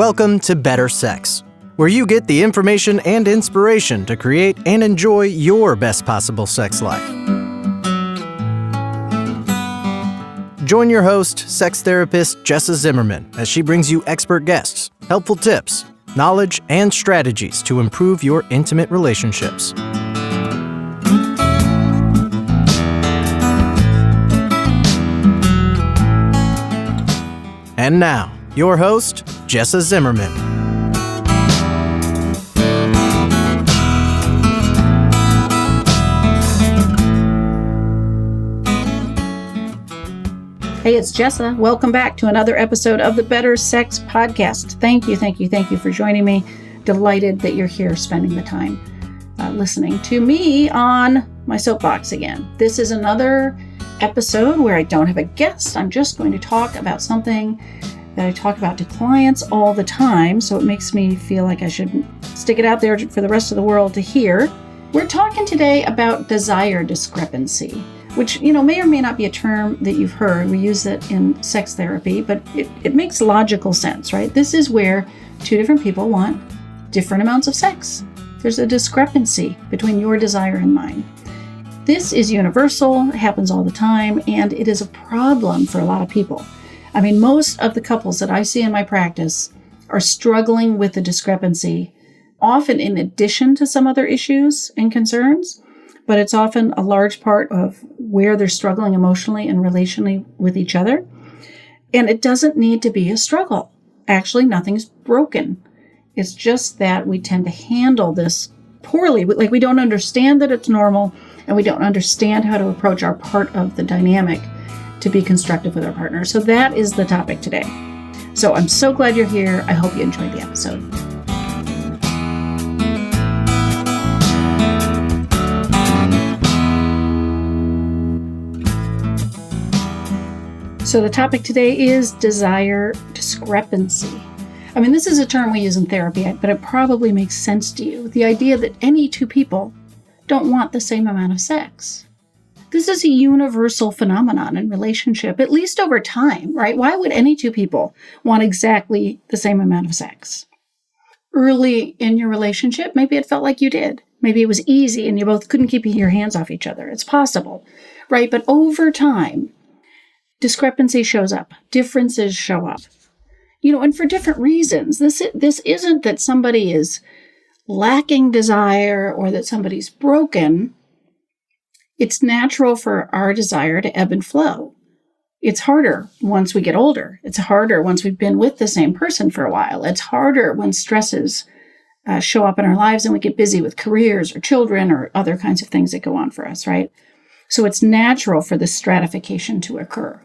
Welcome to Better Sex, where you get the information and inspiration to create and enjoy your best possible sex life. Join your host, sex therapist Jessa Zimmerman, as she brings you expert guests, helpful tips, knowledge, and strategies to improve your intimate relationships. And now, your host, Jessa Zimmerman. Hey, it's Jessa. Welcome back to another episode of the Better Sex Podcast. Thank you for joining me. Delighted that you're here spending the time listening to me on my soapbox again. This is another episode where I don't have a guest. I'm just going to talk about something that I talk about to clients all the time, so it makes me feel like I should stick it out there for the rest of the world to hear. We're talking today about desire discrepancy, which, may or may not be a term that you've heard. We use it in sex therapy, but it makes logical sense, right? This is where two different people want different amounts of sex. There's a discrepancy between your desire and mine. This is universal, it happens all the time, and it is a problem for a lot of people. I mean, most of the couples that I see in my practice are struggling with the discrepancy, often in addition to some other issues and concerns, but it's often a large part of where they're struggling emotionally and relationally with each other. And it doesn't need to be a struggle. Actually, nothing's broken. It's just that we tend to handle this poorly. Like, we don't understand that it's normal, and we don't understand how to approach our part of the dynamic to be constructive with our partner. So that is the topic today. So I'm so glad you're here. I hope you enjoyed the episode. So the topic today is desire discrepancy. I mean, this is a term we use in therapy, but it probably makes sense to you. The idea that any two people don't want the same amount of sex. This is a universal phenomenon in relationship, at least over time, right? Why would any two people want exactly the same amount of sex? Early in your relationship, maybe it felt like you did. Maybe it was easy and you both couldn't keep your hands off each other. It's possible, right? But over time, discrepancy shows up. Differences show up. And for different reasons. This isn't that somebody is lacking desire or that somebody's broken. It's natural for our desire to ebb and flow. It's harder once we get older. It's harder once we've been with the same person for a while. It's harder when stresses show up in our lives and we get busy with careers or children or other kinds of things that go on for us, right? So it's natural for this stratification to occur.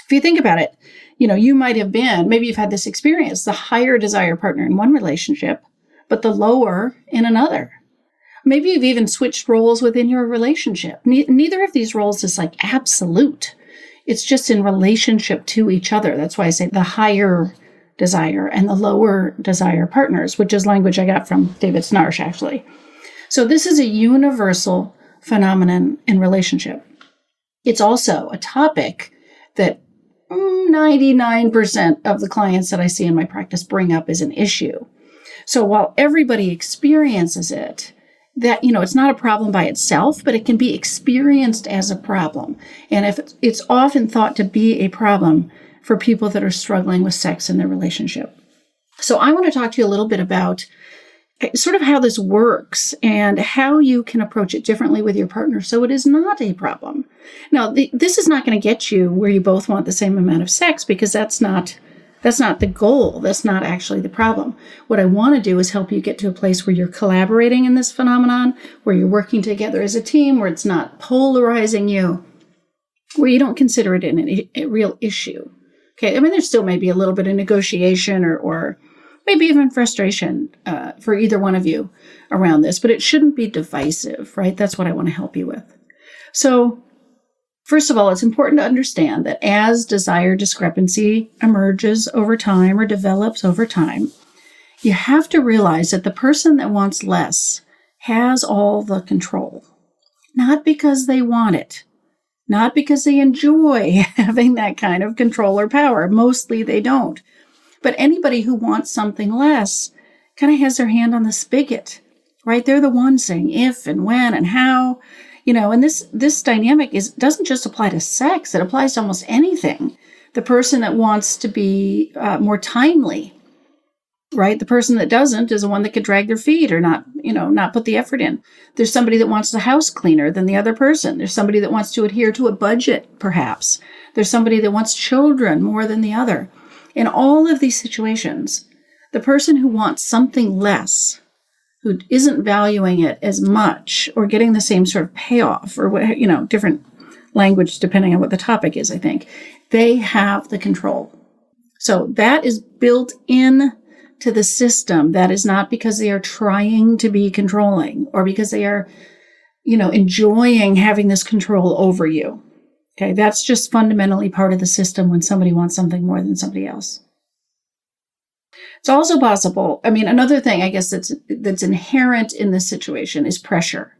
If you think about it, you might have been, maybe you've had this experience, the higher desire partner in one relationship, but the lower in another. Maybe you've even switched roles within your relationship. Neither of these roles is like absolute. It's just in relationship to each other. That's why I say the higher desire and the lower desire partners, which is language I got from David Snarsh, actually. So this is a universal phenomenon in relationship. It's also a topic that 99% of the clients that I see in my practice bring up as an issue. So while everybody experiences it, that, it's not a problem by itself, but it can be experienced as a problem. And if it's often thought to be a problem for people that are struggling with sex in their relationship. So I want to talk to you a little bit about sort of how this works and how you can approach it differently with your partner so it is not a problem. Now, this is not going to get you where you both want the same amount of sex, because that's not the goal. That's not actually the problem. What I want to do is help you get to a place where you're collaborating in this phenomenon, where you're working together as a team, where it's not polarizing you, where you don't consider it a real issue. Okay, I mean, there's still maybe a little bit of negotiation or maybe even frustration for either one of you around this, but it shouldn't be divisive, right? That's what I want to help you with. So first of all, it's important to understand that as desire discrepancy emerges over time or develops over time, you have to realize that the person that wants less has all the control, not because they want it, not because they enjoy having that kind of control or power. Mostly they don't. But anybody who wants something less kind of has their hand on the spigot, right? They're the ones saying if and when and how, and this dynamic doesn't just apply to sex. It applies to almost anything. The person that wants to be more timely, right? The person that doesn't is the one that could drag their feet or not put the effort in. There's somebody that wants the house cleaner than the other person. There's somebody that wants to adhere to a budget, perhaps. There's somebody that wants children more than the other. In all of these situations, the person who wants something less, who isn't valuing it as much or getting the same sort of payoff or, different language depending on what the topic is, I think, they have the control. So that is built in to the system. That is not because they are trying to be controlling or because they are, enjoying having this control over you. Okay, that's just fundamentally part of the system when somebody wants something more than somebody else. It's also possible, another thing, I guess, that's inherent in this situation is pressure.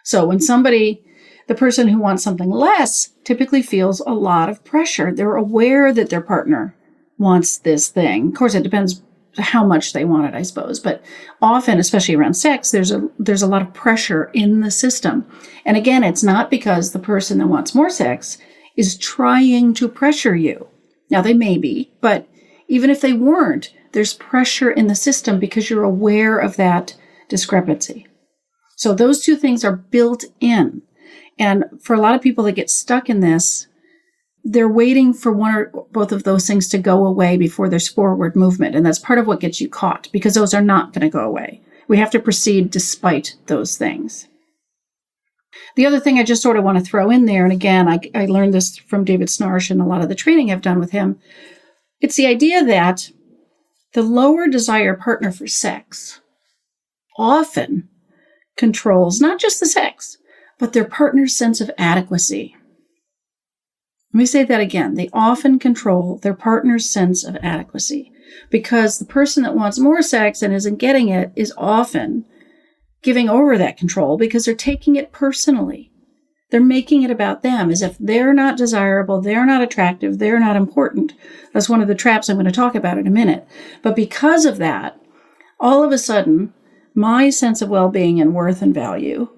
So when the person who wants something less typically feels a lot of pressure. They're aware that their partner wants this thing. Of course, it depends how much they want it, I suppose. But often, especially around sex, there's a lot of pressure in the system. And again, it's not because the person that wants more sex is trying to pressure you. Now, they may be, but even if they weren't, there's pressure in the system because you're aware of that discrepancy. So those two things are built in. And for a lot of people that get stuck in this, they're waiting for one or both of those things to go away before there's forward movement. And that's part of what gets you caught, because those are not going to go away. We have to proceed despite those things. The other thing I just sort of want to throw in there, and again, I learned this from David Snarsh and a lot of the training I've done with him, it's the idea that the lower desire partner for sex often controls not just the sex, but their partner's sense of adequacy. Let me say that again. They often control their partner's sense of adequacy because the person that wants more sex and isn't getting it is often giving over that control because they're taking it personally. They're making it about them as if they're not desirable, they're not attractive, they're not important. That's one of the traps I'm going to talk about in a minute. But because of that, all of a sudden, my sense of well-being and worth and value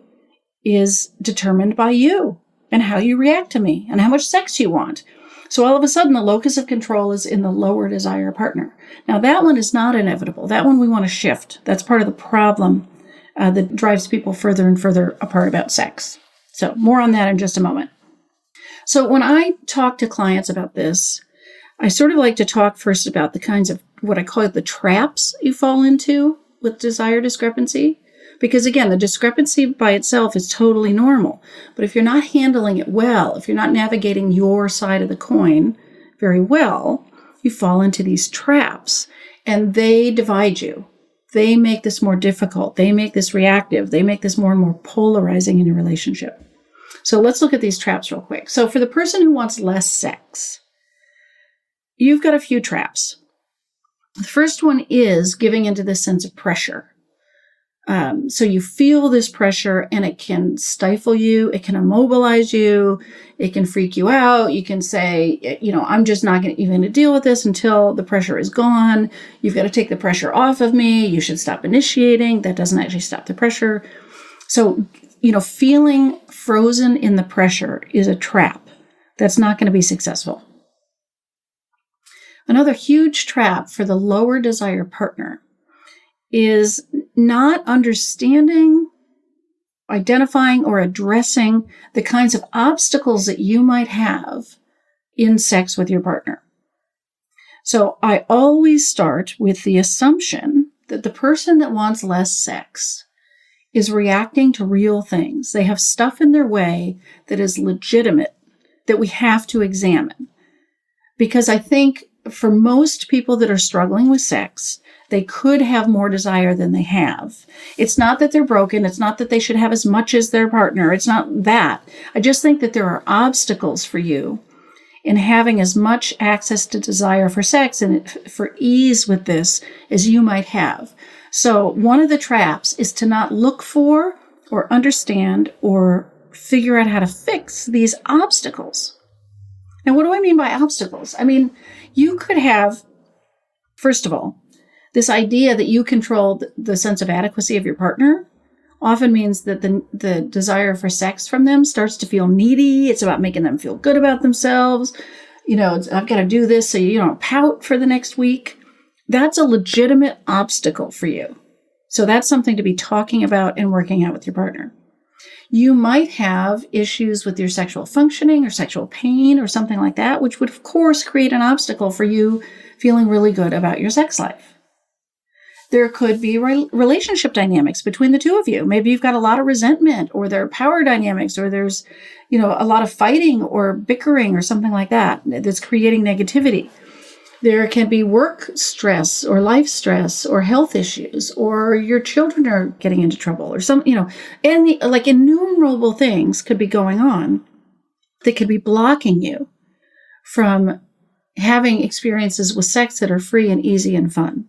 is determined by you and how you react to me and how much sex you want. So all of a sudden, the locus of control is in the lower desire partner. Now, that one is not inevitable. That one we want to shift. That's part of the problem that drives people further and further apart about sex. So more on that in just a moment. So when I talk to clients about this, I sort of like to talk first about the kinds of what I call the traps you fall into with desire discrepancy. Because again, the discrepancy by itself is totally normal. But if you're not handling it well, if you're not navigating your side of the coin very well, you fall into these traps and they divide you. They make this more difficult. They make this reactive. They make this more and more polarizing in your relationship. So let's look at these traps real quick. So for the person who wants less sex, you've got a few traps. The first one is giving into this sense of pressure. So you feel this pressure and it can stifle you. It can immobilize you. It can freak you out. You can say, I'm just not even to deal with this until the pressure is gone. You've got to take the pressure off of me. You should stop initiating. That doesn't actually stop the pressure. So, feeling frozen in the pressure is a trap. That's not going to be successful. Another huge trap for the lower desire partner is not understanding, identifying, or addressing the kinds of obstacles that you might have in sex with your partner. So I always start with the assumption that the person that wants less sex is reacting to real things. They have stuff in their way that is legitimate that we have to examine. Because I think for most people that are struggling with sex, they could have more desire than they have. It's not that they're broken. It's not that they should have as much as their partner. It's not that. I just think that there are obstacles for you in having as much access to desire for sex and for ease with this as you might have. So one of the traps is to not look for or understand or figure out how to fix these obstacles. Now, what do I mean by obstacles? I mean, you could have First of all, this idea that you control the sense of adequacy of your partner often means that the desire for sex from them starts to feel needy. It's about making them feel good about themselves. I've got to do this so you don't pout for the next week. That's a legitimate obstacle for you. So that's something to be talking about and working out with your partner. You might have issues with your sexual functioning or sexual pain or something like that, which would, of course, create an obstacle for you feeling really good about your sex life. There could be relationship dynamics between the two of you. Maybe you've got a lot of resentment, or there are power dynamics, or there's, a lot of fighting or bickering or something like that that's creating negativity. There can be work stress or life stress or health issues, or your children are getting into trouble or and innumerable things could be going on that could be blocking you from having experiences with sex that are free and easy and fun.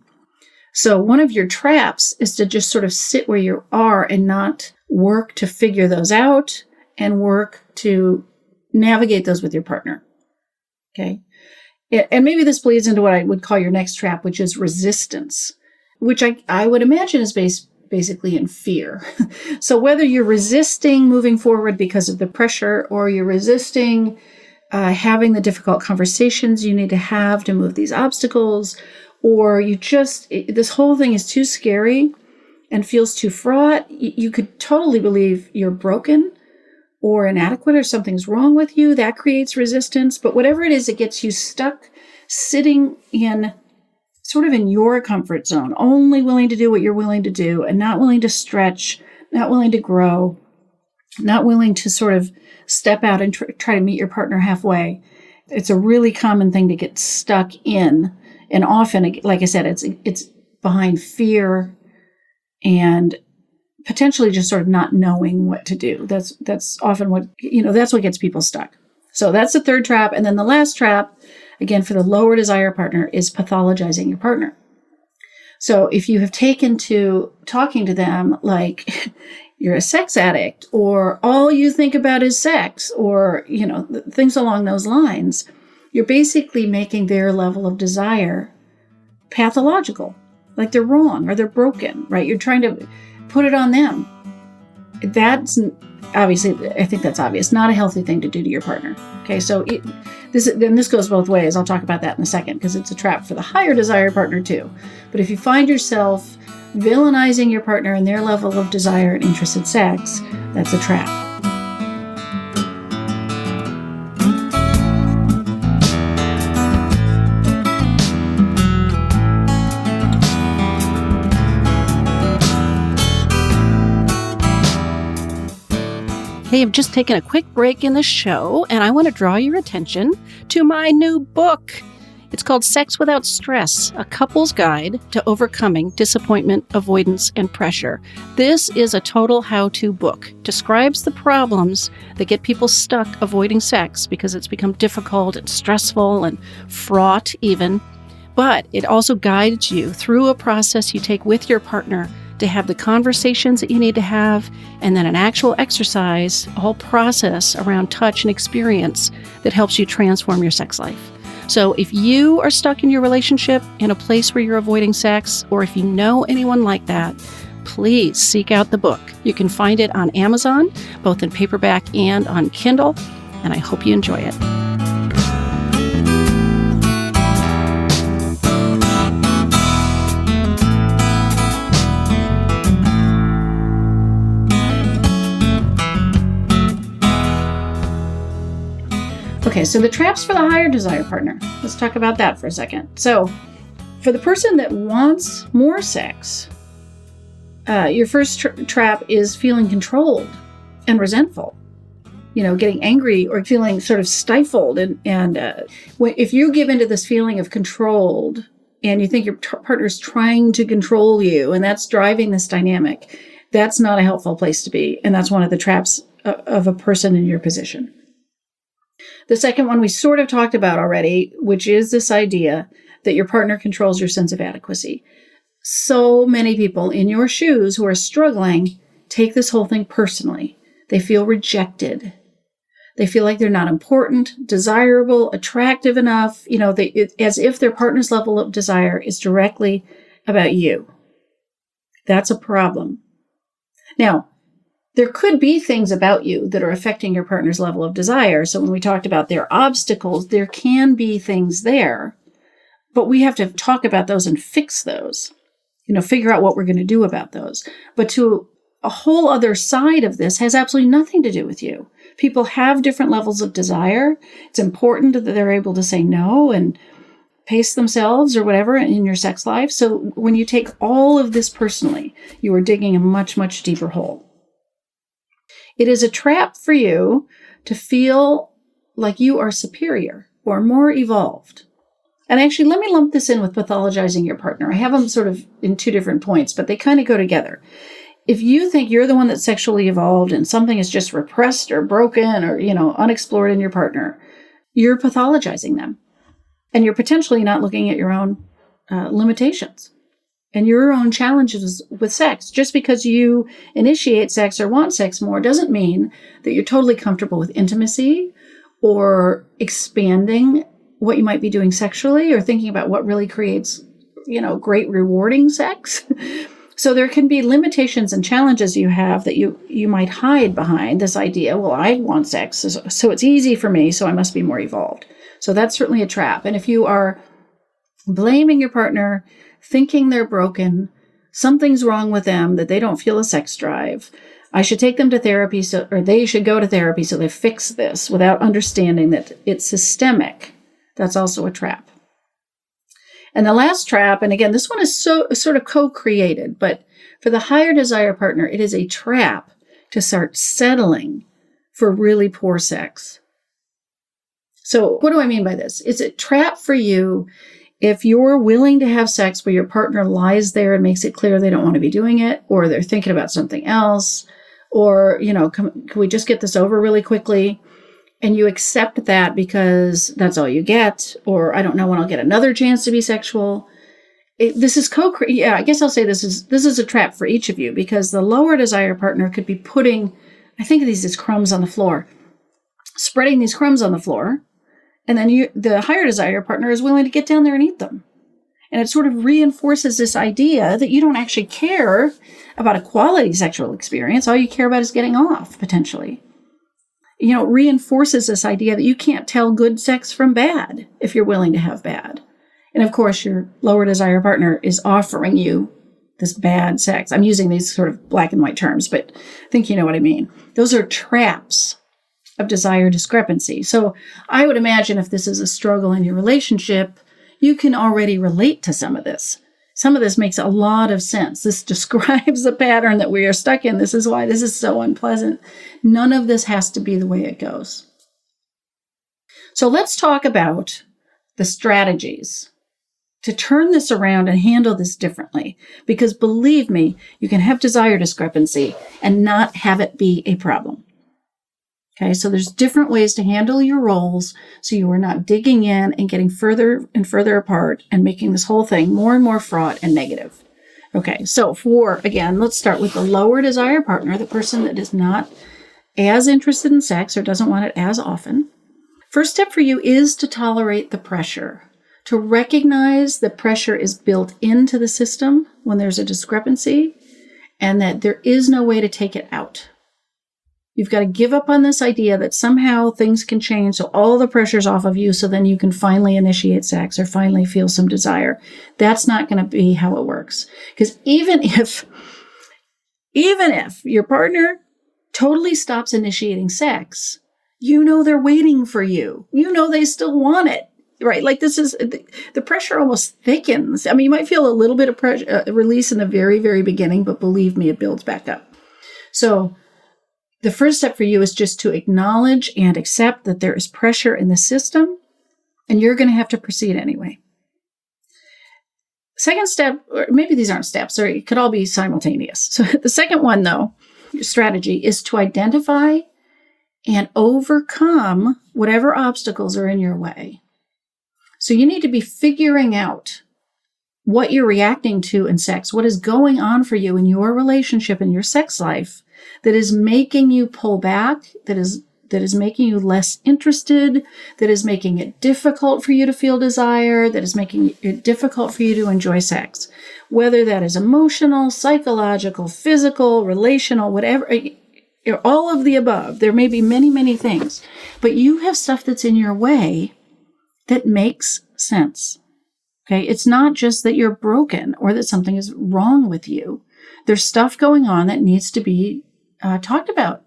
So one of your traps is to just sort of sit where you are and not work to figure those out and work to navigate those with your partner. Okay. And maybe this bleeds into what I would call your next trap, which is resistance, which I would imagine is basically in fear. So whether you're resisting moving forward because of the pressure, or you're resisting having the difficult conversations you need to have to move these obstacles, or this whole thing is too scary and feels too fraught, you could totally believe you're broken or inadequate or something's wrong with you. That creates resistance. But whatever it is, it gets you stuck sitting in sort of in your comfort zone, only willing to do what you're willing to do and not willing to stretch, not willing to grow, not willing to sort of step out and try to meet your partner halfway. It's a really common thing to get stuck in. And often, like I said, it's behind fear and potentially just sort of not knowing what to do. That's often what, that's what gets people stuck. So that's the third trap. And then the last trap, again, for the lower desire partner, is pathologizing your partner. So if you have taken to talking to them like you're a sex addict, or all you think about is sex, or, things along those lines, you're basically making their level of desire pathological, like they're wrong or they're broken, right? You're trying to put it on them. That's obviously, I think that's obvious, not a healthy thing to do to your partner. Okay, so this goes both ways. I'll talk about that in a second, because it's a trap for the higher desire partner too. But if you find yourself villainizing your partner and their level of desire and interest in sex, that's a trap. Hey, I've just taken a quick break in the show, and I want to draw your attention to my new book. It's called Sex Without Stress, a couple's guide to overcoming disappointment, avoidance, and pressure. This is a total how-to book. Describes the problems that get people stuck avoiding sex because it's become difficult and stressful and fraught even. But it also guides you through a process you take with your partner to have the conversations that you need to have, and then an actual exercise, a whole process around touch and experience that helps you transform your sex life. So if you are stuck in your relationship in a place where you're avoiding sex, or if you know anyone like that, please seek out the book. You can find it on Amazon, both in paperback and on Kindle, and I hope you enjoy it. Okay, so the traps for the higher desire partner. Let's talk about that for a second. So for the person that wants more sex, your first trap is feeling controlled and resentful. Getting angry or feeling sort of stifled. And if you give into this feeling of controlled and you think your partner's trying to control you and that's driving this dynamic, that's not a helpful place to be. And that's one of the traps of a person in your position. The second one we sort of talked about already, which is this idea that your partner controls your sense of adequacy. So many people in your shoes who are struggling take this whole thing personally. They feel rejected. They feel like they're not important, desirable, attractive enough, as if their partner's level of desire is directly about you. That's a problem. Now, there could be things about you that are affecting your partner's level of desire. So when we talked about their obstacles, there can be things there, but we have to talk about those and fix those, figure out what we're going to do about those. But to a whole other side of this has absolutely nothing to do with you. People have different levels of desire. It's important that they're able to say no and pace themselves or whatever in your sex life. So when you take all of this personally, you are digging a much, much deeper hole. It is a trap for you to feel like you are superior or more evolved. And actually, let me lump this in with pathologizing your partner. I have them sort of in two different points, but they kind of go together. If you think you're the one that's sexually evolved and something is just repressed or broken or, unexplored in your partner, you're pathologizing them. And you're potentially not looking at your own limitations and your own challenges with sex. Just because you initiate sex or want sex more doesn't mean that you're totally comfortable with intimacy or expanding what you might be doing sexually or thinking about what really creates, great rewarding sex. So there can be limitations and challenges you have that you might hide behind this idea, well, I want sex, so it's easy for me, so I must be more evolved. So that's certainly a trap. And if you are blaming your partner, thinking they're broken, something's wrong with them, that they don't feel a sex drive, I should take them to therapy, or they should go to therapy so they fix this without understanding that it's systemic, that's also a trap. And the last trap, and again, this one is sort of co-created, but for the higher desire partner, it is a trap to start settling for really poor sex. So what do I mean by this? It's a trap for you if you're willing to have sex but your partner lies there and makes it clear they don't want to be doing it, or they're thinking about something else, or, can we just get this over really quickly? And you accept that because that's all you get, or I don't know when I'll get another chance to be sexual. This is I guess I'll say this is a trap for each of you, because the lower desire partner could be putting, I think of these as crumbs on the floor, spreading these crumbs on the floor, and then the higher desire partner is willing to get down there and eat them. And it sort of reinforces this idea that you don't actually care about a quality sexual experience. All you care about is getting off, potentially. Reinforces this idea that you can't tell good sex from bad if you're willing to have bad. And of course, your lower desire partner is offering you this bad sex. I'm using these sort of black and white terms, but I think you know what I mean. Those are traps of desire discrepancy. So I would imagine if this is a struggle in your relationship, you can already relate to some of this. Some of this makes a lot of sense. This describes the pattern that we are stuck in. This is why this is so unpleasant. None of this has to be the way it goes. So let's talk about the strategies to turn this around and handle this differently. Because believe me, you can have desire discrepancy and not have it be a problem. Okay, so there's different ways to handle your roles so you are not digging in and getting further and further apart and making this whole thing more and more fraught and negative. Okay, so again, let's start with the lower desire partner, the person that is not as interested in sex or doesn't want it as often. First step for you is to tolerate the pressure, to recognize that pressure is built into the system when there's a discrepancy and that there is no way to take it out. You've got to give up on this idea that somehow things can change, so all the pressure's off of you, so then you can finally initiate sex or finally feel some desire. That's not going to be how it works. Because even if your partner totally stops initiating sex, they're waiting for you. They still want it, right? Like this is, the pressure almost thickens. I mean, you might feel a little bit of pressure, release in the very, very beginning, but believe me, it builds back up. So the first step for you is just to acknowledge and accept that there is pressure in the system, and you're going to have to proceed anyway. Second step, or maybe these aren't steps, or it could all be simultaneous. So the second one, though, strategy is to identify and overcome whatever obstacles are in your way. So you need to be figuring out what you're reacting to in sex, what is going on for you in your relationship, in your sex life, that is making you pull back, that is that is making you less interested, that is making it difficult for you to feel desire, that is making it difficult for you to enjoy sex. Whether that is emotional, psychological, physical, relational, whatever, all of the above. There may be many, many things, but you have stuff that's in your way that makes sense. Okay, it's not just that you're broken or that something is wrong with you. There's stuff going on that needs to be talked about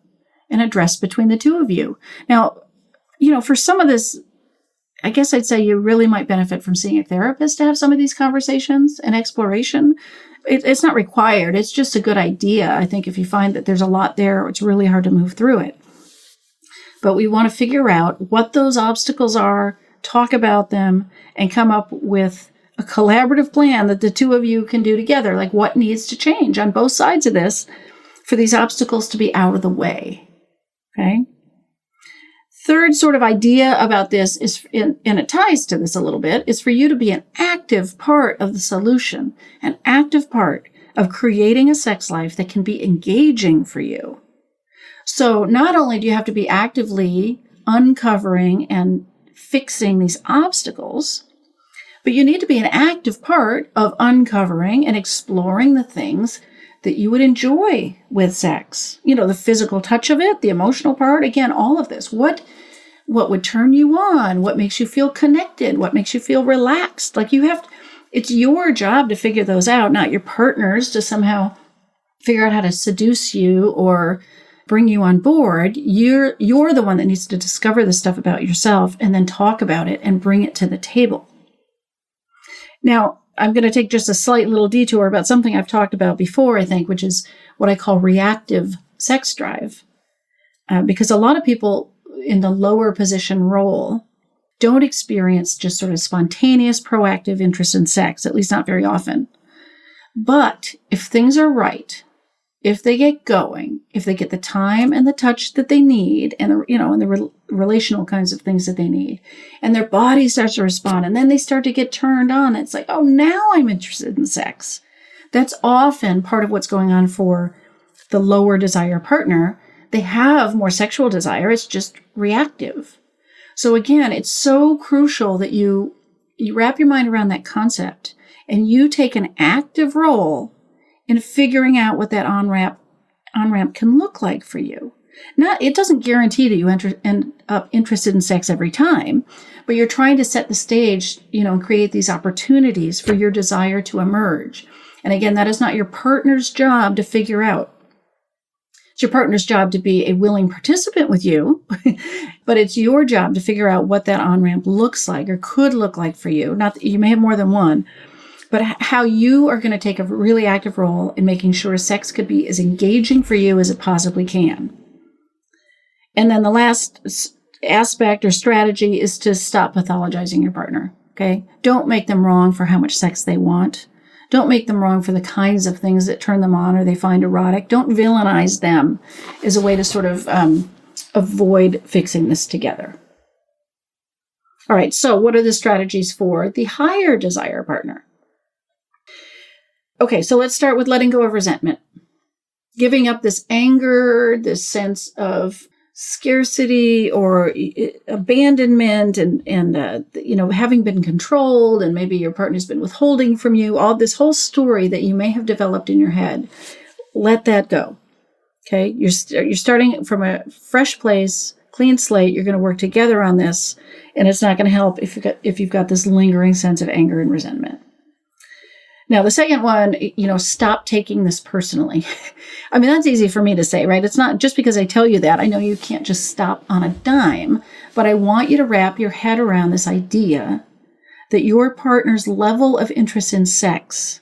and addressed between the two of you. Now, for some of this, I guess I'd say you really might benefit from seeing a therapist to have some of these conversations and exploration. It's not required. It's just a good idea. I think if you find that there's a lot there, it's really hard to move through it. But we want to figure out what those obstacles are, talk about them, and come up with a collaborative plan that the two of you can do together. Like what needs to change on both sides of this for these obstacles to be out of the way. Okay. Third sort of idea about this is, and it ties to this a little bit, is for you to be an active part of the solution, an active part of creating a sex life that can be engaging for you. So not only do you have to be actively uncovering and fixing these obstacles, but you need to be an active part of uncovering and exploring the things that you would enjoy with sex. The physical touch of it, the emotional part, again, all of this. What would turn you on? What makes you feel connected? What makes you feel relaxed? It's your job to figure those out, not your partner's to somehow figure out how to seduce you or bring you on board. You're the one that needs to discover this stuff about yourself and then talk about it and bring it to the table. Now, I'm going to take just a slight little detour about something I've talked about before, I think, which is what I call reactive sex drive. Because a lot of people in the lower position role don't experience just sort of spontaneous, proactive interest in sex, at least not very often. But if things are right, if they get going, if they get the time and the touch that they need, and the relational kinds of things that they need, and their body starts to respond, and then they start to get turned on, it's like, oh, now I'm interested in sex. That's often part of what's going on for the lower desire partner. They have more sexual desire. It's just reactive. So again, it's so crucial that you wrap your mind around that concept and you take an active role in figuring out what that on-ramp can look like for you. It doesn't guarantee that you end up interested in sex every time, but you're trying to set the stage, and create these opportunities for your desire to emerge. And again, that is not your partner's job to figure out. It's your partner's job to be a willing participant with you, but it's your job to figure out what that on-ramp looks like or could look like for you. Not that you may have more than one, but how you are going to take a really active role in making sure sex could be as engaging for you as it possibly can. And then the last aspect or strategy is to stop pathologizing your partner, okay? Don't make them wrong for how much sex they want. Don't make them wrong for the kinds of things that turn them on or they find erotic. Don't villainize them as a way to sort of avoid fixing this together. All right, so what are the strategies for the higher desire partner? Okay, so let's start with letting go of resentment. Giving up this anger, this sense of scarcity or abandonment and having been controlled, and maybe your partner's been withholding from you, all this whole story that you may have developed in your head. Let that go. Okay, you're starting from a fresh place, clean slate. You're going to work together on this, and it's not going to help if you've got this lingering sense of anger and resentment. Now, the second one, stop taking this personally. I mean, that's easy for me to say, right? It's not just because I tell you that. I know you can't just stop on a dime, but I want you to wrap your head around this idea that your partner's level of interest in sex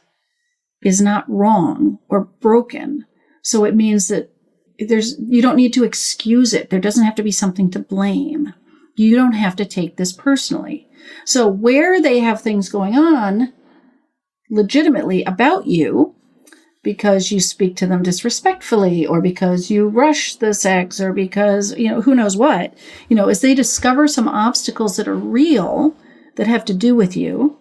is not wrong or broken. So it means that you don't need to excuse it. There doesn't have to be something to blame. You don't have to take this personally. So where they have things going on legitimately about you, because you speak to them disrespectfully, or because you rush the sex, or because, who knows what, as they discover some obstacles that are real, that have to do with you,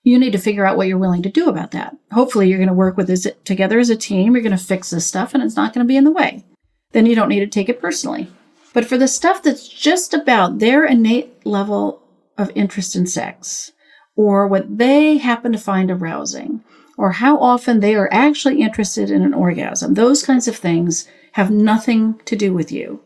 you need to figure out what you're willing to do about that. Hopefully you're going to work with this together as a team. You're going to fix this stuff and it's not going to be in the way. Then you don't need to take it personally. But for the stuff that's just about their innate level of interest in sex, or what they happen to find arousing, or how often they are actually interested in an orgasm, those kinds of things have nothing to do with you.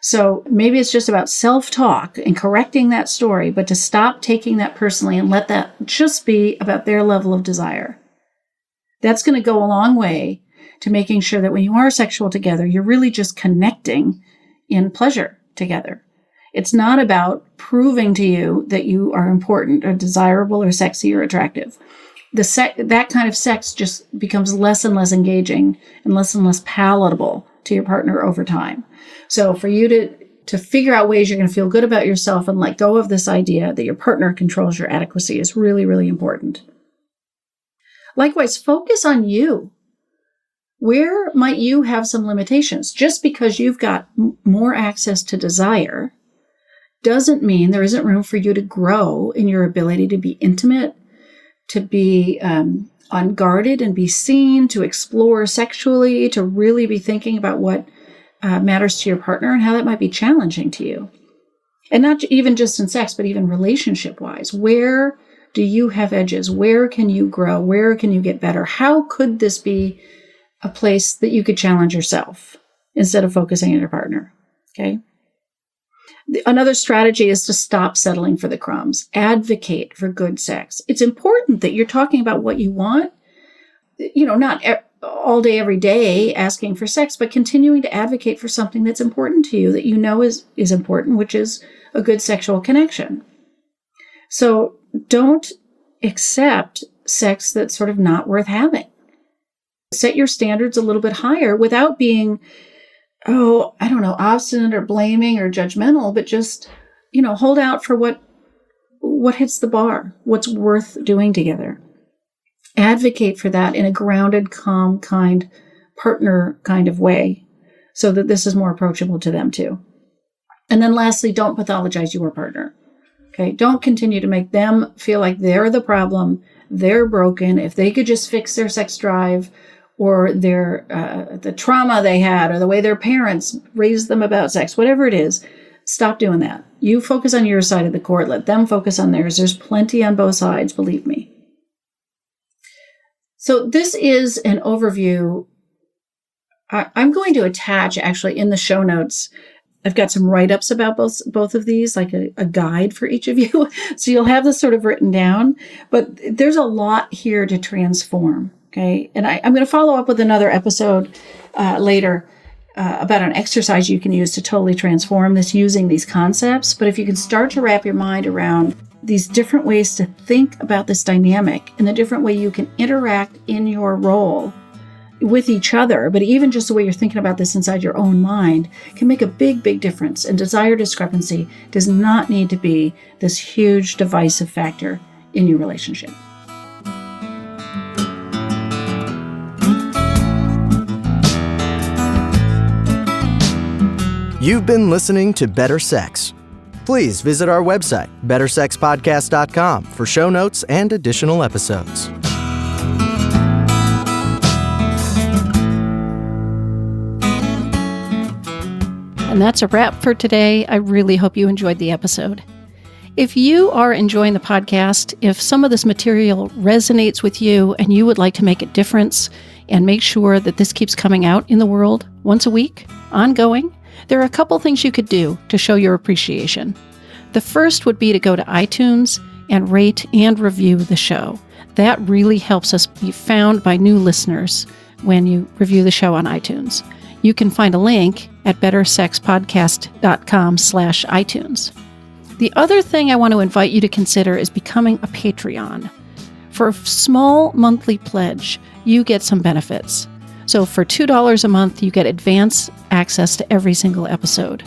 So maybe it's just about self-talk and correcting that story, but to stop taking that personally and let that just be about their level of desire. That's going to go a long way to making sure that when you are sexual together, you're really just connecting in pleasure together. It's not about proving to you that you are important or desirable or sexy or attractive. That kind of sex just becomes less and less engaging and less palatable to your partner over time. So for you to figure out ways you're going to feel good about yourself and let go of this idea that your partner controls your adequacy is really, really important. Likewise, focus on you. Where might you have some limitations? Just because you've got more access to desire doesn't mean there isn't room for you to grow in your ability to be intimate, to be unguarded and be seen, to explore sexually, to really be thinking about what matters to your partner and how that might be challenging to you. And not even just in sex, but even relationship-wise. Where do you have edges? Where can you grow? Where can you get better? How could this be a place that you could challenge yourself instead of focusing on your partner? Okay. Another strategy is to stop settling for the crumbs. Advocate for good sex. It's important that you're talking about what you want, not all day, every day asking for sex, but continuing to advocate for something that's important to you that you know is important, which is a good sexual connection. So don't accept sex that's sort of not worth having. Set your standards a little bit higher without being, obstinate or blaming or judgmental, but just, hold out for what hits the bar, what's worth doing together. Advocate for that in a grounded, calm, kind, partner kind of way so that this is more approachable to them too. And then lastly, don't pathologize your partner. Okay, don't continue to make them feel like they're the problem, they're broken. If they could just fix their sex drive or the trauma they had or the way their parents raised them about sex, whatever it is, stop doing that. You focus on your side of the court, let them focus on theirs. There's plenty on both sides, believe me. So this is an overview. I'm going to attach actually in the show notes. I've got some write-ups about both of these, like a guide for each of you. So you'll have this sort of written down, but there's a lot here to transform. Okay. And I'm going to follow up with another episode later about an exercise you can use to totally transform this using these concepts. But if you can start to wrap your mind around these different ways to think about this dynamic and the different way you can interact in your role with each other, but even just the way you're thinking about this inside your own mind can make a big, big difference. And desire discrepancy does not need to be this huge divisive factor in your relationship. You've been listening to Better Sex. Please visit our website, bettersexpodcast.com, for show notes and additional episodes. And that's a wrap for today. I really hope you enjoyed the episode. If you are enjoying the podcast, if some of this material resonates with you and you would like to make a difference and make sure that this keeps coming out in the world once a week, ongoing, there are a couple things you could do to show your appreciation. The first would be to go to iTunes and rate and review the show. That really helps us be found by new listeners when you review the show on iTunes. You can find a link at bettersexpodcast.com/iTunes. The other thing I want to invite you to consider is becoming a Patreon. For a small monthly pledge, you get some benefits. So for $2 a month, you get advance access to every single episode.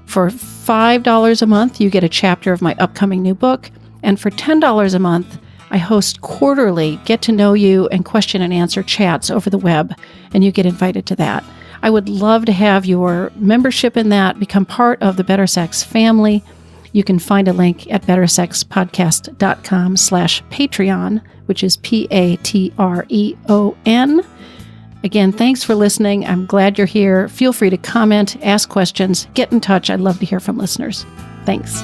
For $5 a month, you get a chapter of my upcoming new book. And for $10 a month, I host quarterly get-to-know-you and question-and-answer chats over the web, and you get invited to that. I would love to have your membership in that, become part of the Better Sex family. You can find a link at bettersexpodcast.com/Patreon, which is Patreon. Again, thanks for listening. I'm glad you're here. Feel free to comment, ask questions, get in touch. I'd love to hear from listeners. Thanks.